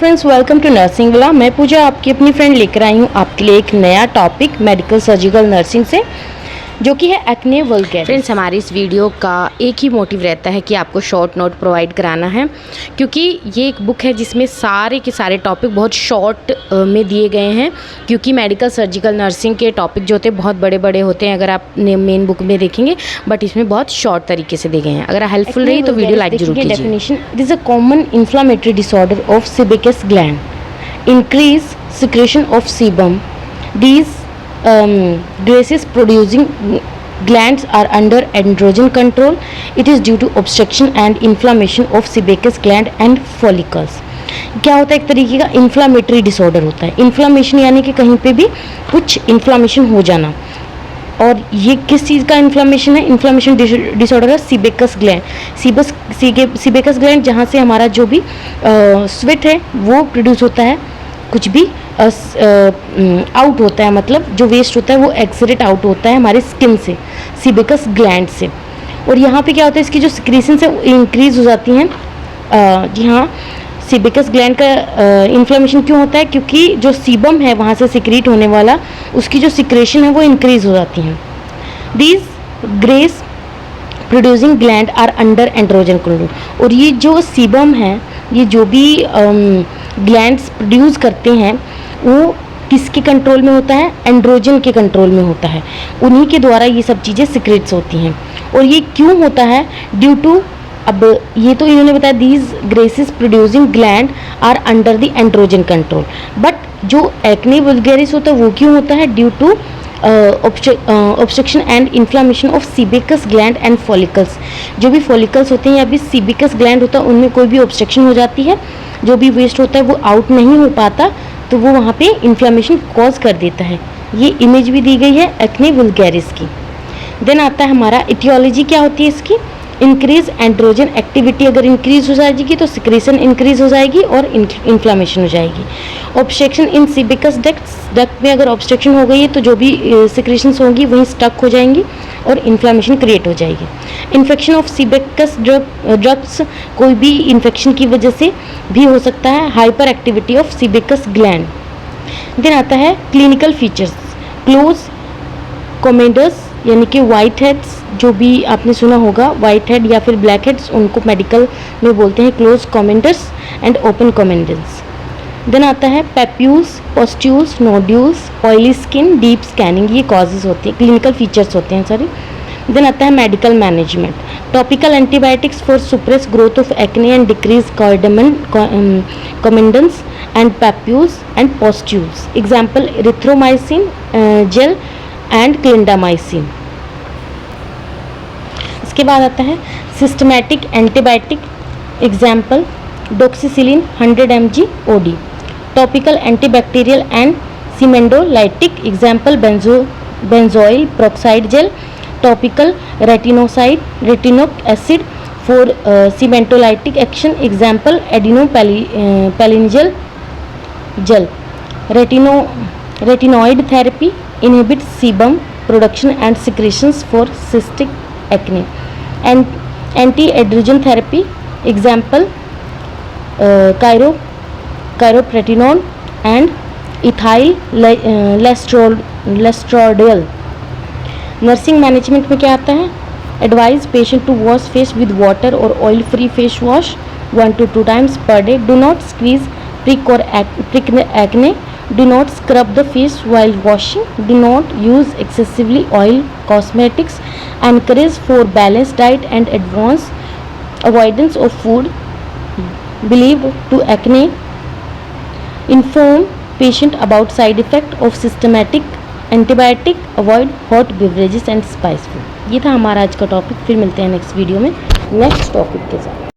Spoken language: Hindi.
Friends, welcome to nursing villa. मैं पूजा आपकी अपनी फ्रेंड लेकर आई हूँ आपके लिए एक नया टॉपिक मेडिकल सर्जिकल नर्सिंग से, जो कि है एक्ने वल्गैरिस। फ्रेंड्स, हमारी इस वीडियो का एक ही मोटिव रहता है कि आपको शॉर्ट नोट प्रोवाइड कराना है, क्योंकि ये एक बुक है जिसमें सारे के सारे टॉपिक बहुत शॉर्ट में दिए गए हैं। क्योंकि मेडिकल सर्जिकल नर्सिंग के टॉपिक जो होते हैं बहुत बड़े बड़े होते हैं, अगर आप मेन बुक में देखेंगे, बट इसमें बहुत शॉर्ट तरीके से दिए गए हैं। अगर हेल्पफुल रही तो वीडियो लाइक जरूर कीजिए। Definition: it is a common inflammatory disorder of sebaceous gland, increase secretion of sebum. These gases producing glands are under androgen control. It is due to obstruction and inflammation of sebaceous gland and follicles. क्या होता है? एक तरीके का इन्फ्लामेटरी डिसऑर्डर होता है। इन्फ्लामेशन यानी कि कहीं पे भी कुछ इन्फ्लामेशन हो जाना। और ये किस चीज़ का इन्फ्लामेशन है? इन्फ्लामेशन डिसऑर्डर है सेबेकस ग्लैंड। सेबेकस ग्लैंड जहाँ से हमारा जो भी स्वेट है वो प्रोड्यूस होता है, कुछ भी आउट होता है, मतलब जो वेस्ट होता है वो एक्सरेट आउट होता है हमारे स्किन से, सेबेकस ग्लैंड से। और यहाँ पे क्या होता है? इसकी जो सिक्रीशन है वो इंक्रीज हो जाती हैं। जी हाँ, सेबेकस ग्लैंड का इन्फ्लेमेशन क्यों होता है? क्योंकि जो सीबम है वहाँ से सिक्रीट होने वाला, उसकी जो सिक्रेशन है वो इंक्रीज हो जाती हैं। These grease producing gland are under androgen control. और ये जो सीबम है, ये जो भी ग्लैंड्स प्रोड्यूस करते हैं वो किसके कंट्रोल में होता है? एंड्रोजन के कंट्रोल में होता है। उन्हीं के द्वारा ये सब चीज़ें सिक्रेट्स होती हैं। और ये क्यों होता है? ड्यू टू, अब ये तो इन्होंने बताया, these greases producing gland are under the androgen control. But जो एक्ने वल्गैरिस होता है वो क्यों होता है? Due to obstruction and inflammation of sebaceous gland and follicles. जो भी फॉलिकल्स होते हैं या भी सेबेकस ग्लैंड होता है, उनमें कोई भी ऑब्स्ट्रक्शन हो जाती है, जो भी वेस्ट होता है वो आउट नहीं हो पाता, तो वो वहाँ पे इन्फ्लामेशन कॉज कर देता है। ये इमेज भी दी गई है एक्ने वल्गैरिस की। देन आता है हमारा इटियोलॉजी। क्या होती है इसकी? Increase androgen activity. अगर इंक्रीज हो जाएगी तो सिक्रेशन इंक्रीज हो जाएगी और इन्फ्लामेशन हो जाएगी। ऑब्स्ट्रक्शन इन सेबेकस डक्ट में अगर ऑब्स्ट्रक्शन हो गई है तो जो भी सिक्रेशंस होंगी वहीं स्टक हो जाएंगी और इन्फ्लामेशन क्रिएट हो जाएगी। इन्फेक्शन ऑफ सेबेकस ड्रग्स, कोई भी इन्फेक्शन की वजह से भी हो सकता है। Hyper activity of sebaceous gland. Then आता है क्लिनिकल फीचर्स। क्लोज कोमेडस यानी कि वाइट हेड्स, जो भी आपने सुना होगा, वाइट हेड या फिर ब्लैक हेड्स, उनको मेडिकल में बोलते हैं close comedones and open comedones. Then आता है papules, pustules, nodules, oily skin, deep scanning. ये कॉजेज होती हैं, क्लिनिकल फीचर्स होते हैं, सॉरी। देन आता है medical management. Topical antibiotics for suppress growth of acne and decrease comedones and papules and pustules. Example erythromycin gel and clindamycin. इसके बाद आता है systematic antibiotic. Example doxycycline 100 mg OD। Topical antibacterial and comedolytic. Example benzoyl peroxide gel. Topical retinoic acid for comedolytic action. Example adapalene gel gel. Retinoid therapy inhibits sebum production and secretions for cystic acne. And anti-androgen therapy, example chiropratinol and ethyl lestradiol. Nursing management में क्या आता है? Advise patient to wash face with water और oil free face wash 1 to 2 times per day. Do not squeeze prick or prick acne. Do not scrub the face while washing. Do not use excessively oil cosmetics. Encourage for balanced diet and advance avoidance of food believed to acne. Inform patient about side effect of systematic antibiotic. Avoid hot beverages and spice food. ये था हमारा आज का टॉपिक। फिर मिलते हैं नेक्स्ट वीडियो में नेक्स्ट टॉपिक के साथ।